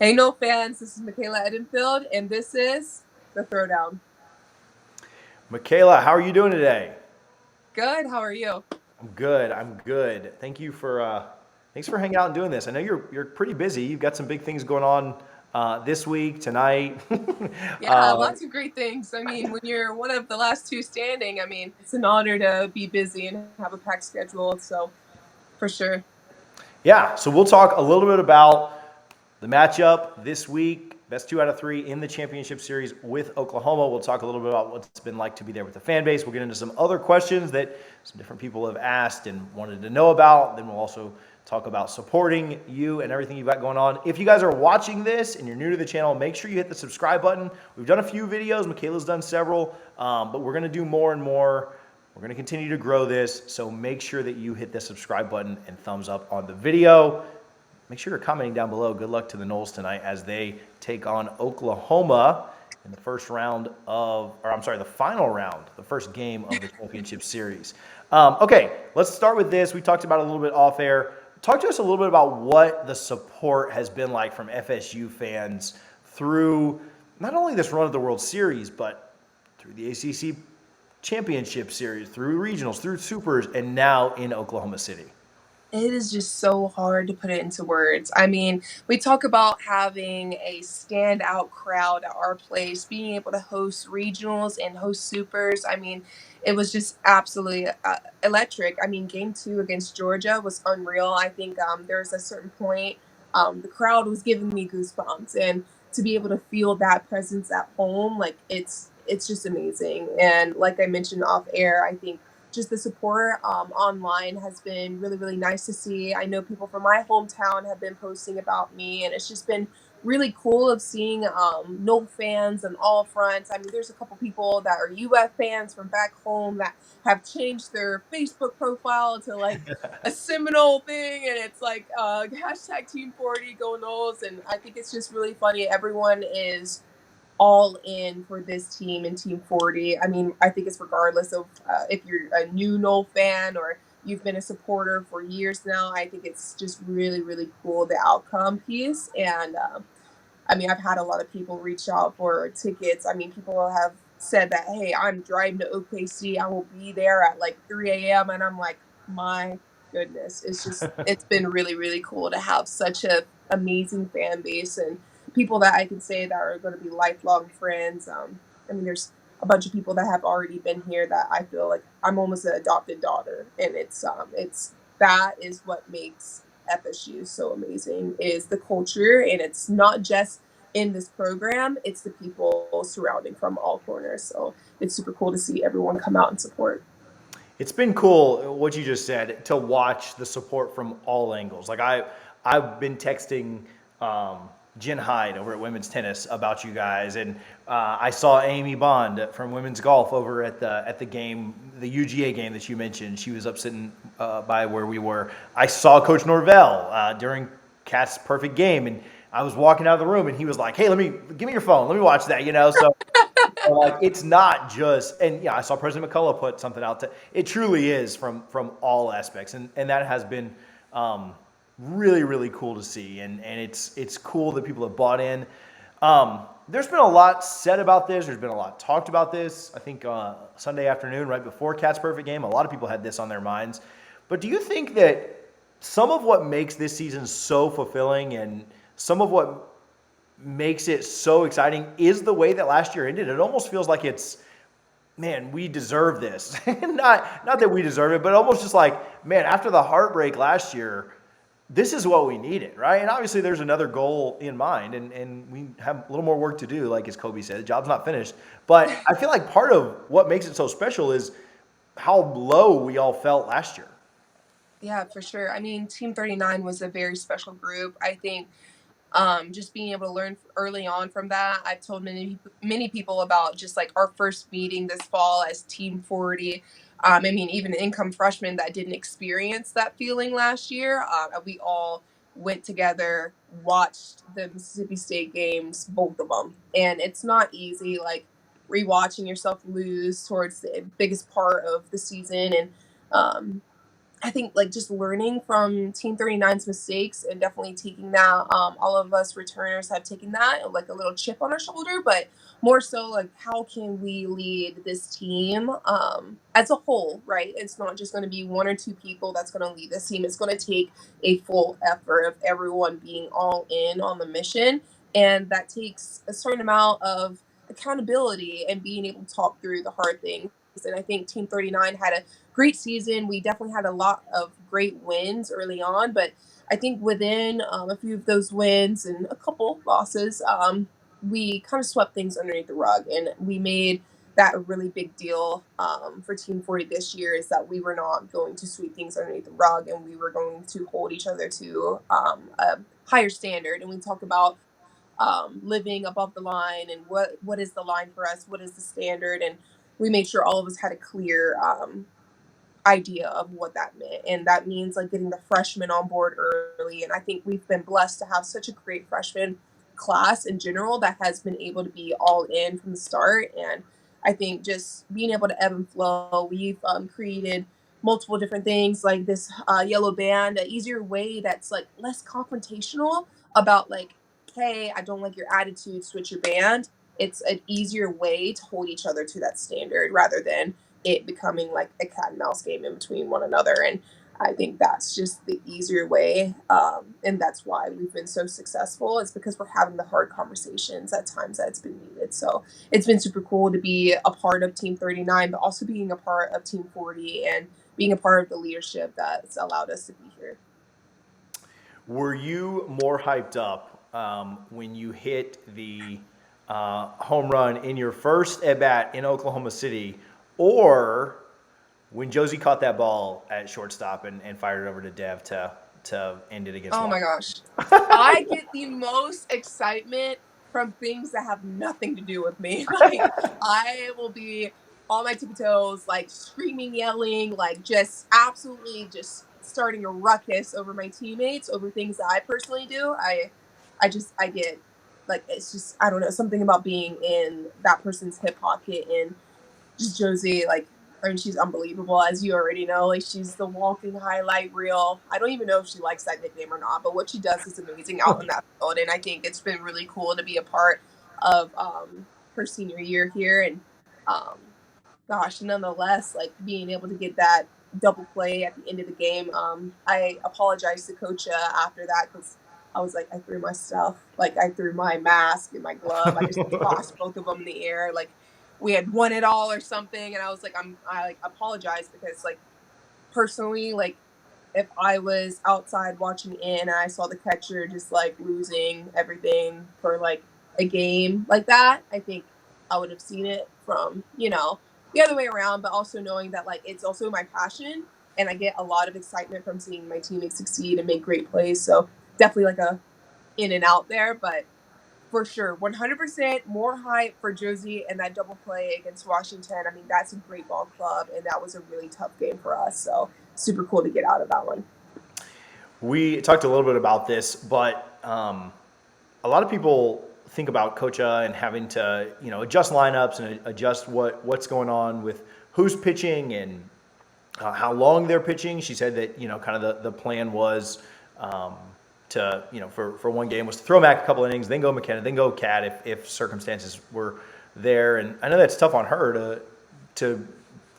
Hey, no fans. This is Michaela Edenfield, and this is the Throwdown. Michaela, how are you doing today? Good. How are you? I'm good. I'm good. Thanks for hanging out and doing this. I know you're pretty busy. You've got some big things going on this week, tonight. Yeah, lots of great things. I mean, when you're one of the last two standing, I mean, it's an honor to be busy and have a packed schedule. So, for sure. Yeah, so we'll talk a little bit about the matchup this week, best 2 out of 3 in the championship series with Oklahoma. We'll talk a little bit about what it's been like to be there with the fan base. We'll get into some other questions that some different people have asked and wanted to know about. Then we'll also talk about supporting you and everything you've got going on. If you guys are watching this and you're new to the channel, make sure you hit the subscribe button. We've done a few videos. Michaela's done several, but we're going to do more and more. We're going to continue to grow this, so make sure that you hit the subscribe button and thumbs up on the video. Make sure you're commenting down below. Good luck to the Noles tonight as they take on Oklahoma in the the final round, the first game of the championship series. Okay, let's start with this. We talked about it a little bit off air. Talk to us a little bit about what the support has been like from FSU fans through not only this run of the World Series, but through the ACC championship series, through regionals, through supers, and now in Oklahoma City. It is just so hard to put it into words. I mean, we talk about having a standout crowd at our place, being able to host regionals and host supers. I mean, it was just absolutely electric. I mean, game 2 against Georgia was unreal. I think there was a certain point the crowd was giving me goosebumps, and to be able to feel that presence at home, like it's just amazing. And like I mentioned off air, I think just the support online has been really, really nice to see. I know people from my hometown have been posting about me, and it's just been really cool of seeing no fans on all fronts. I mean, there's a couple people that are UF fans from back home that have changed their Facebook profile to like a Seminole thing, and it's like hashtag Team 40 go Noles, and I think it's just really funny. Everyone is all in for this team in Team 40. I mean, I think it's regardless of if you're a new Knoll fan or you've been a supporter for years now. I think it's just really, really cool, the outcome piece. And I mean, I've had a lot of people reach out for tickets. I mean, people have said that, hey, I'm driving to OKC. I will be there at like 3 a.m. And I'm like, my goodness. It's been really, really cool to have such a amazing fan base and people that I can say that are going to be lifelong friends. I mean, there's a bunch of people that have already been here that I feel like I'm almost an adopted daughter. And it's that is what makes FSU so amazing, is the culture, and it's not just in this program, it's the people surrounding from all corners. So it's super cool to see everyone come out and support. It's been cool what you just said to watch the support from all angles. I've been texting Jen Hyde over at Women's Tennis about you guys, and I saw Amy Bond from Women's Golf over at the game, the UGA game that you mentioned. She was up sitting by where we were. I saw Coach Norvell during Cat's perfect game, and I was walking out of the room, and he was like, "Hey, give me your phone. Let me watch that." So like it's not just, and yeah, I saw President McCullough put something out. It truly is from all aspects, and that has been really really cool to see, and it's cool that people have bought in. There's been a lot said about this. There's been a lot talked about this. I think Sunday afternoon, right before Cat's perfect game, a lot of people had this on their minds. But do you think that some of what makes this season so fulfilling and some of what makes it so exciting is the way that last year ended? It almost feels like it's, man, we deserve this. Not that we deserve it, but almost just like, man, after the heartbreak last year, this is what we needed, right? And obviously there's another goal in mind, and we have a little more work to do, like as Kobe said, the job's not finished. But I feel like part of what makes it so special is how low we all felt last year. Yeah, for sure. I mean, Team 39 was a very special group. I think just being able to learn early on from that. I've told many people about just like our first meeting this fall as Team 40. I mean, even income freshmen that didn't experience that feeling last year. We all went together, watched the Mississippi State games, both of them, and it's not easy. Like rewatching yourself lose towards the biggest part of the season, and um, I think like just learning from Team 39's mistakes and definitely taking that. All of us returners have taken that like a little chip on our shoulder, but more so like how can we lead this team as a whole, right? It's not just going to be one or two people that's going to lead this team. It's going to take a full effort of everyone being all in on the mission, and that takes a certain amount of accountability and being able to talk through the hard things. And I think Team 39 had a great season. We definitely had a lot of great wins early on, but I think within a few of those wins and a couple losses, we kind of swept things underneath the rug, and we made that a really big deal for Team 40 this year, is that we were not going to sweep things underneath the rug, and we were going to hold each other to a higher standard. And we talk about living above the line and what is the line for us, what is the standard, and we made sure all of us had a clear idea of what that meant. And that means like getting the freshmen on board early. And I think we've been blessed to have such a great freshman class in general that has been able to be all in from the start. And I think just being able to ebb and flow, we've created multiple different things like this yellow band, an easier way that's like less confrontational about like, hey, I don't like your attitude, switch your band. It's an easier way to hold each other to that standard rather than it becoming like a cat and mouse game in between one another. And I think that's just the easier way. And that's why we've been so successful. It's because we're having the hard conversations at times that it's been needed. So it's been super cool to be a part of Team 39, but also being a part of Team 40 and being a part of the leadership that's allowed us to be here. Were you more hyped up when you hit the home run in your first at bat in Oklahoma City, or when Josie caught that ball at shortstop and fired it over to Dev to end it against Oh my Washington? gosh. I get the most excitement from things that have nothing to do with me. Like, I will be on my tippy toes, like screaming, yelling, like just absolutely just starting a ruckus over my teammates, over things that I personally do. I get like, it's just, I don't know, something about being in that person's hip pocket. And just Josie, like, I mean, she's unbelievable, as you already know. Like, she's the walking highlight reel. I don't even know if she likes that nickname or not, but what she does is amazing out in that field. And I think it's been really cool to be a part of her senior year here. And um, gosh, nonetheless, like being able to get that double play at the end of the game. I apologized to Coach after that because I was like, I threw my stuff, like I threw my mask and my glove. I just tossed both of them in the air, like we had won it all or something. And I was like, I like apologize because like personally, like if I was outside watching in and I saw the catcher just like losing everything for like a game like that, I think I would have seen it from, the other way around, but also knowing that like it's also my passion and I get a lot of excitement from seeing my teammates succeed and make great plays. So definitely like a in and out there, but for sure, 100% more hype for Josie and that double play against Washington. I mean, that's a great ball club, and that was a really tough game for us. So super cool to get out of that one. We talked a little bit about this, but a lot of people think about Coach and having to, adjust lineups and adjust what's going on with who's pitching and how long they're pitching. She said that, kind of the plan was to, for one game was to throw Mac a couple innings, then go McKenna, then go Cat if circumstances were there. And I know that's tough on her to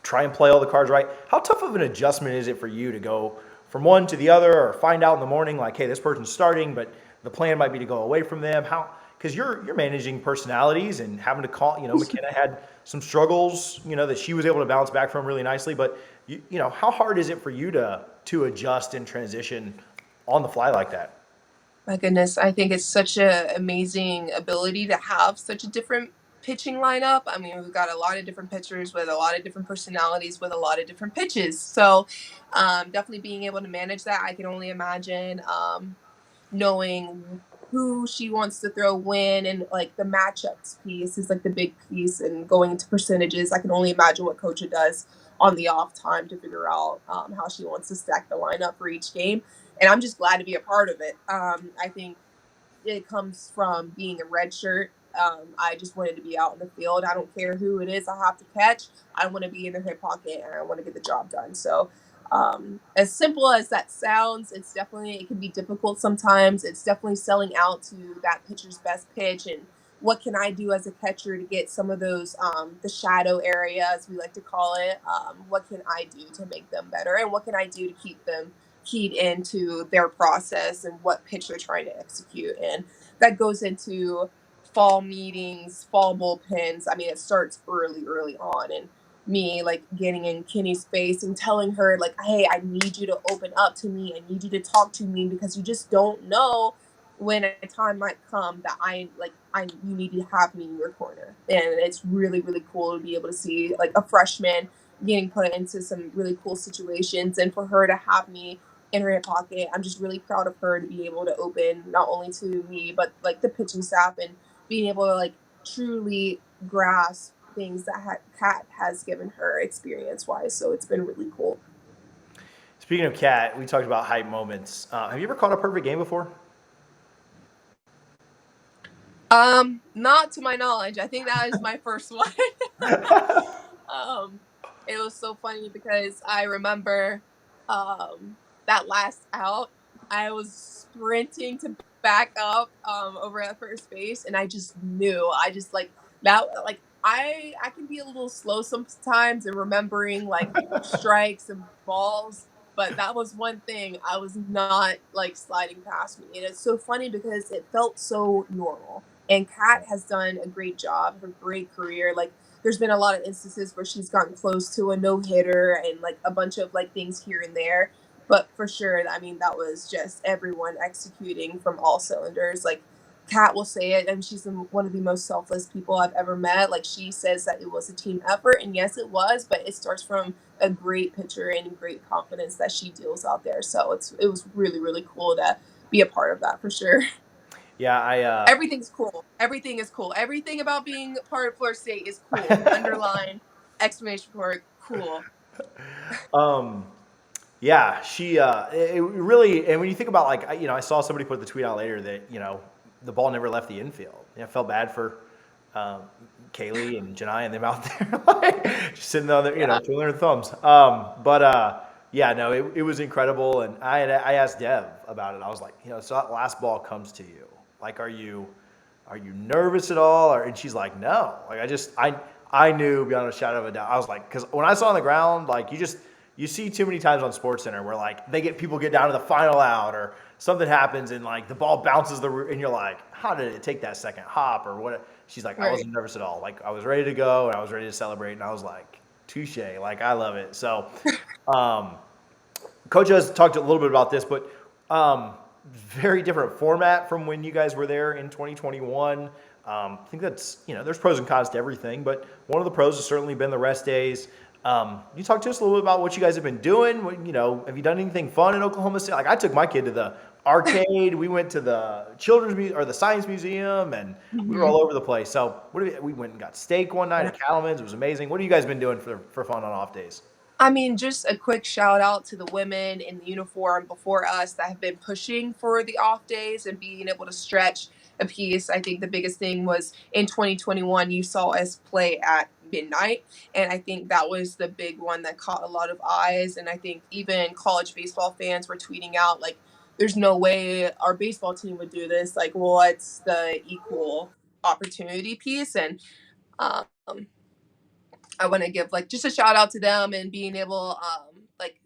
try and play all the cards right. How tough of an adjustment is it for you to go from one to the other, or find out in the morning like, hey, this person's starting, but the plan might be to go away from them? Because you're managing personalities and having to call. McKenna had some struggles, that she was able to bounce back from really nicely. But how hard is it for you to adjust and transition on the fly like that? My goodness, I think it's such an amazing ability to have such a different pitching lineup. I mean, we've got a lot of different pitchers with a lot of different personalities with a lot of different pitches. So definitely being able to manage that, I can only imagine knowing who she wants to throw when, and like the matchups piece is like the big piece, and going into percentages. I can only imagine what Coach does on the off time to figure out how she wants to stack the lineup for each game. And I'm just glad to be a part of it. I think it comes from being a red shirt. I just wanted to be out in the field. I don't care who it is I have to catch. I want to be in their hip pocket and I want to get the job done. So as simple as that sounds, it can be difficult sometimes. It's definitely selling out to that pitcher's best pitch and what can I do as a catcher to get some of those the shadow areas we like to call it. What can I do to make them better, and what can I do to keep them keyed into their process and what pitch they're trying to execute. And that goes into fall meetings, fall bullpens. I mean, it starts early on, and me like getting in Kenny's face and telling her like, hey, I need you to open up to me. I need you to talk to me because you just don't know when a time might come that I you need to have me in your corner. And it's really cool to be able to see like a freshman getting put into some really cool situations, and for her to have me in her pocket. I'm just really proud of her to be able to open not only to me but like the pitching staff, and being able to like truly grasp things that Kat has given her experience wise. So it's been really cool. Speaking of Kat, we talked about hype moments. Have you ever called a perfect game before? Not to my knowledge. I think that is my first one. um, it was so funny because I remember that last out, I was sprinting to back up over at first base, and I just knew. I just like that like I can be a little slow sometimes in remembering like strikes and balls, but that was one thing I was not like sliding past me. And it's so funny because it felt so normal. And Kat has done a great job, her great career. Like there's been a lot of instances where she's gotten close to a no hitter and like a bunch of like things here and there. But for sure, I mean, that was just everyone executing from all cylinders. Like Kat will say it, and she's one of the most selfless people I've ever met. Like she says that it was a team effort, and yes, it was, but it starts from a great pitcher and great confidence that she deals out there. So it was really cool to be a part of that for sure. Yeah, Everything's cool. Everything is cool. Everything about being part of Florida State is cool. Underline, exclamation point, cool. um, yeah, it really, and when you think about like, I saw somebody put the tweet out later that, the ball never left the infield. I felt bad for um, Kaylee and Janai and them out there, like, just sitting on there, Yeah. twiddling their thumbs. Yeah, no, it was incredible. And I asked Dev about it. I was like, so that last ball comes to you. Like, are you nervous at all? And she's like, no. Like, I knew beyond a shadow of a doubt. I was like, because when I saw on the ground, like, you see too many times on SportsCenter where like people get down to the final out or something happens and like the ball bounces and you're like, how did it take that second hop or what? She's like, I Right. wasn't nervous at all. Like I was ready to go and I was ready to celebrate and I was like, touche. Like I love it. So, um, Coach has talked a little bit about this, but very different format from when you guys were there in 2021. I think that's, there's pros and cons to everything, but one of the pros has certainly been the rest days. You talk to us a little bit about what you guys have been doing. Have you done anything fun in Oklahoma City? Like I took my kid to the arcade. We went to the or the science museum, and we were Hmm. all over the place. So we went and got steak one night Yeah. at Cattleman's. It was amazing. What have you guys been doing for fun on off days? I mean, just a quick shout out to the women in the uniform before us that have been pushing for the off days and being able to stretch a piece. I think the biggest thing was in 2021, you saw us play at midnight. And I think that was the big one that caught a lot of eyes. And I think even college baseball fans were tweeting out, like, there's no way our baseball team would do this. Like, what's the equal opportunity piece? And um, I want to give like just a shout out to them and being able like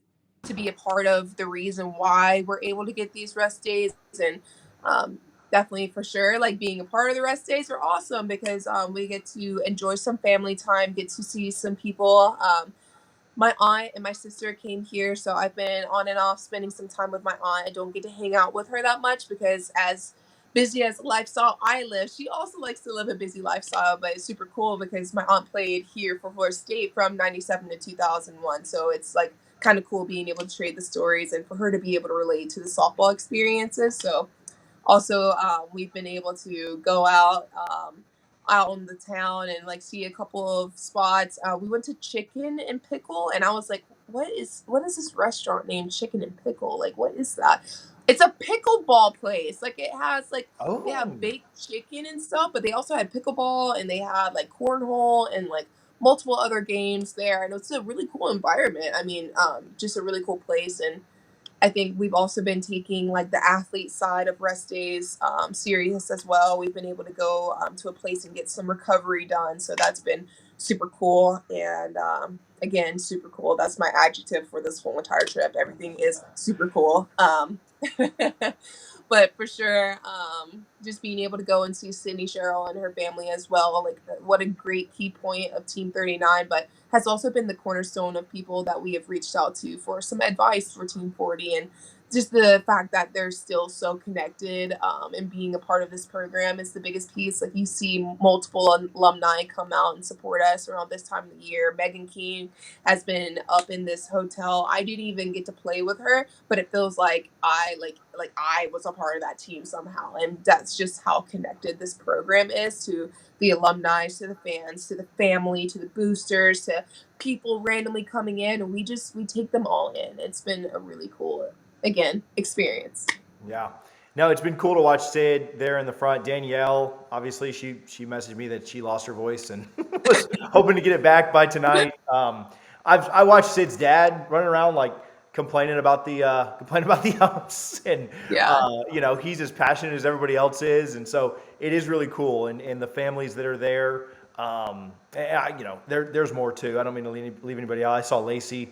to be a part of the reason why we're able to get these rest days. And um, definitely for sure like being a part of the rest days are awesome because we get to enjoy some family time, get to see some people. My aunt and my sister came here, so I've been on and off spending some time with my aunt. I don't get to hang out with her that much because as busy as the lifestyle I live, she also likes to live a busy lifestyle, but it's super cool because my aunt played here for Florida State from 97 to 2001. So it's like kind of cool being able to trade the stories and for her to be able to relate to the softball experiences. So also we've been able to go out in the town and like see a couple of spots. We went to Chicken and Pickle, and I was like, what is this restaurant named Chicken and Pickle? Like, what is that? It's a pickleball place. Like, it has like they Oh, have baked chicken and stuff, but they also had pickleball and they had like cornhole and like multiple other games there, and it's a really cool environment. I mean, just a really cool place. And I think we've also been taking like the athlete side of rest days serious as well. We've been able to go to a place and get some recovery done, so that's been super cool. And again, super cool. That's my adjective for this whole entire trip. Everything is super cool. But for sure, just being able to go and see Sydney Cheryl and her family as well, like what a great key point of Team 39, but has also been the cornerstone of people that we have reached out to for some advice for Team 40. And just the fact that they're still so connected and being a part of this program is the biggest piece. Like you see multiple alumni come out and support us around this time of the year. Megan Keene has been up in this hotel. I didn't even get to play with her, but it feels like I was a part of that team somehow. And that's just how connected this program is to the alumni, to the fans, to the family, to the boosters, to people randomly coming in, and we take them all in. It's been a really cool, again, experience. Yeah. No, it's been cool to watch Sid there in the front. Danielle, obviously, she messaged me that she lost her voice and was hoping to get it back by tonight. I watched Sid's dad running around like complaining about the umps, and Yeah. he's as passionate as everybody else is, and so it is really cool. And the families that are there, there's more too. I don't mean to leave anybody out. I saw Lacey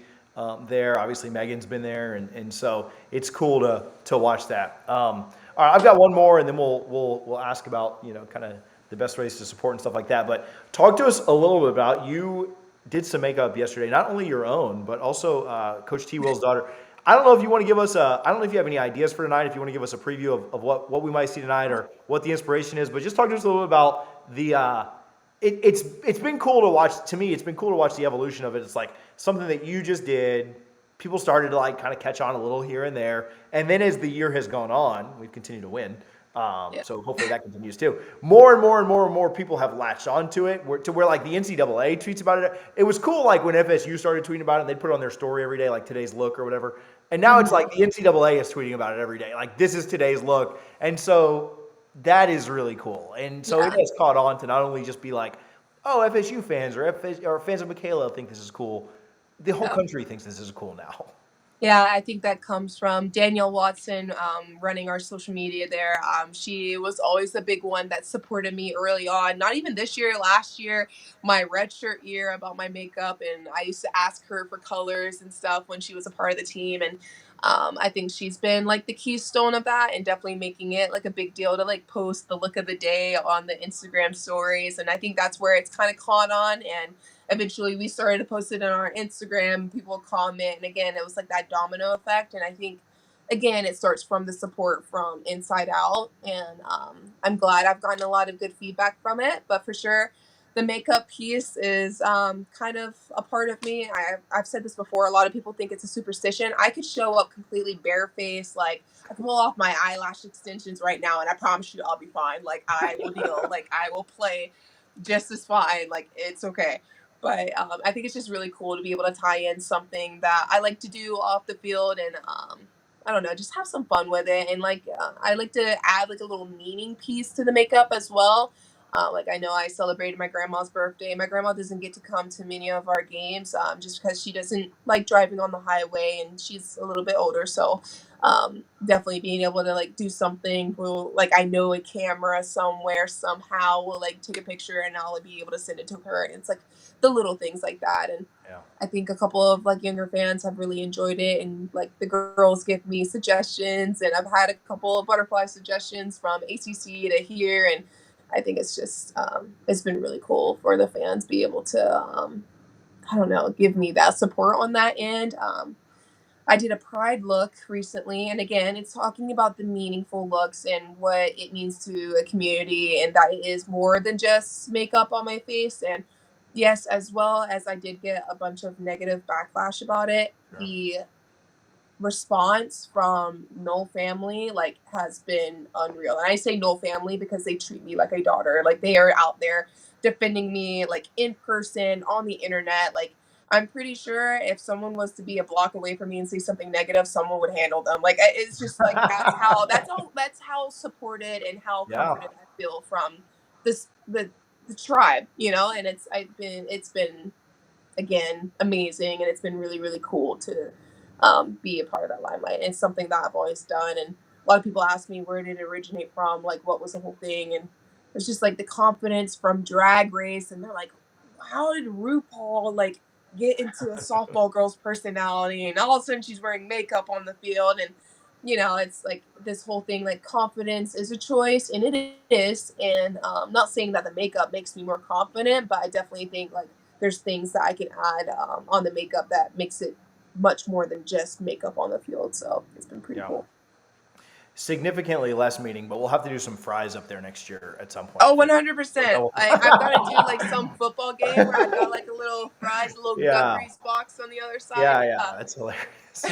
there. Obviously, Megan's been there, and so it's cool to watch that. All right, I've got one more, and then we'll ask about kind of the best ways to support and stuff like that. But talk to us a little bit about you did some makeup yesterday, not only your own, but also Coach T. Will's daughter. I don't know if you want to give us I don't know if you have any ideas for tonight, if you want to give us a preview of what we might see tonight or what the inspiration is, but just talk to us a little bit about it's been cool to watch. To me, it's been cool to watch the evolution of it. It's like something that you just did. People started to like kind of catch on a little here and there, and then as the year has gone on, we've continued to win. Yeah. So hopefully that continues too. More and more and more and more people have latched onto it, to where like the NCAA tweets about it. It was cool like when FSU started tweeting about it, they'd put it on their story every day, like today's look or whatever. And now it's like the NCAA is tweeting about it every day, like this is today's look. And so that is really cool. And so it Yeah. has caught on to not only just be like, oh, FSU fans or fans of Michaela think this is cool. The whole Yeah. country thinks this is cool now. Yeah, I think that comes from Danielle Watson running our social media there. She was always the big one that supported me early on. Not even this year, last year, my red shirt year about my makeup. And I used to ask her for colors and stuff when she was a part of the team. And I think she's been like the keystone of that and definitely making it like a big deal to like post the look of the day on the Instagram stories. And I think that's where it's kind of caught on. And eventually we started to post it on our Instagram. People comment, and again, it was like that domino effect. And I think, again, it starts from the support from inside out. And I'm glad I've gotten a lot of good feedback from it. But for sure, the makeup piece is kind of a part of me. I've said this before. A lot of people think it's a superstition. I could show up completely barefaced, like I can pull off my eyelash extensions right now, and I promise you, I'll be fine. Like I will deal. Like I will play just as fine. Like it's okay. But I think it's just really cool to be able to tie in something that I like to do off the field and I don't know, just have some fun with it. And like I like to add like a little meaning piece to the makeup as well. Like I know I celebrated my grandma's birthday. My grandma doesn't get to come to many of our games just because she doesn't like driving on the highway and she's a little bit older. So definitely being able to like do something will like I know a camera somewhere somehow will like take a picture and I'll be able to send it to her. And it's like the little things like that. And Yeah. I think a couple of like younger fans have really enjoyed it, and like the girls give me suggestions, and I've had a couple of butterfly suggestions from ACC to here, and I think it's been really cool for the fans be able to I don't know, give me that support on that end. I did a pride look recently, and again, it's talking about the meaningful looks and what it means to a community, and that it is more than just makeup on my face. And yes, as well as I did get a bunch of negative backlash about it, Sure. the response from Knoll family like has been unreal. And I say Knoll family because they treat me like a daughter. Like they are out there defending me like in person on the internet. Like I'm pretty sure if someone was to be a block away from me and say something negative, someone would handle them. Like it's just like that's how supported and how Yeah. comforted I feel from this the the tribe, and it's been again amazing, and it's been really really cool to be a part of that limelight. And it's something that I've always done, and a lot of people ask me where did it originate from, like what was the whole thing, and it's just like the confidence from Drag Race, and they're like, how did RuPaul like get into a softball girl's personality, and all of a sudden she's wearing makeup on the field, and it's like this whole thing, like confidence is a choice, and it is. And not saying that the makeup makes me more confident, but I definitely think like there's things that I can add on the makeup that makes it much more than just makeup on the field. So it's been pretty cool. Significantly less meeting, but we'll have to do some fries up there next year at some point. Oh, 100%. I've got to do like some football game where I've got like a little fries, a little Guthries box on the other side. Yeah, that's hilarious.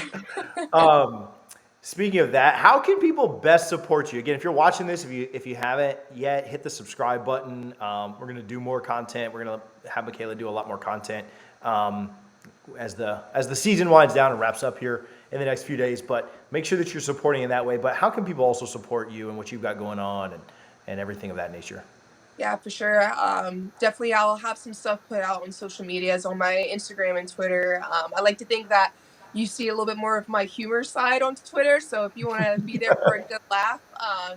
Speaking of that, how can people best support you? Again, if you're watching this, if you haven't yet, hit the subscribe button. We're going to do more content. We're going to have Michaela do a lot more content as the season winds down and wraps up here in the next few days. But make sure that you're supporting in that way. But how can people also support you and what you've got going on and everything of that nature? Yeah, for sure. Definitely, I'll have some stuff put out on social medias, on my Instagram and Twitter. I like to think that you see a little bit more of my humor side on Twitter. So if you want to be there for a good laugh,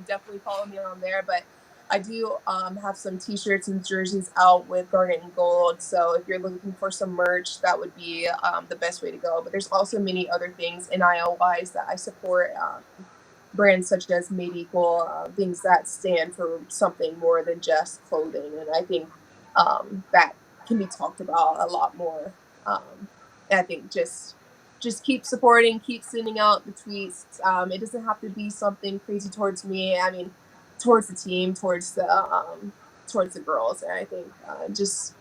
definitely follow me on there. But I do have some T-shirts and jerseys out with Garnet and Gold. So if you're looking for some merch, that would be the best way to go. But there's also many other things NIL-wise that I support. Brands such as Made Equal, things that stand for something more than just clothing. And I think that can be talked about a lot more. And I think just keep supporting, keep sending out the tweets. It doesn't have to be something crazy towards me. I mean, towards the team, towards the girls. And I think just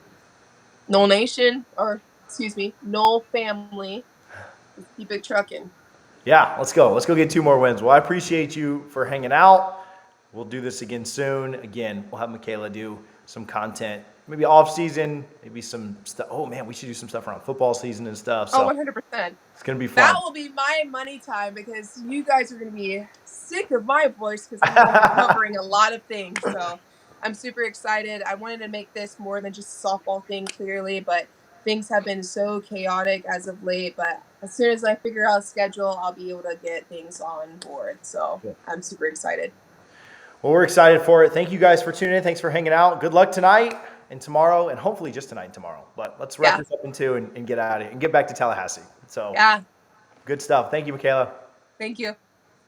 Nole Nation, or excuse me, Nole family, just keep it trucking. Yeah, let's go. Let's go get 2 more wins. Well, I appreciate you for hanging out. We'll do this again soon. Again, we'll have Michaela do some content, maybe off season, maybe some stuff. Oh man, we should do some stuff around football season and stuff. So 100%. It's going to be fun. That will be my money time, because you guys are going to be sick of my voice, because I'm going to be covering a lot of things. So I'm super excited. I wanted to make this more than just a softball thing, clearly, but things have been so chaotic as of late. But as soon as I figure out a schedule, I'll be able to get things on board. So I'm super excited. Well, we're excited for it. Thank you guys for tuning in. Thanks for hanging out. Good luck tonight and tomorrow, and hopefully just tonight and tomorrow. But let's wrap this up in 2 and get out of here and get back to Tallahassee. So good stuff. Thank you, Michaela. Thank you.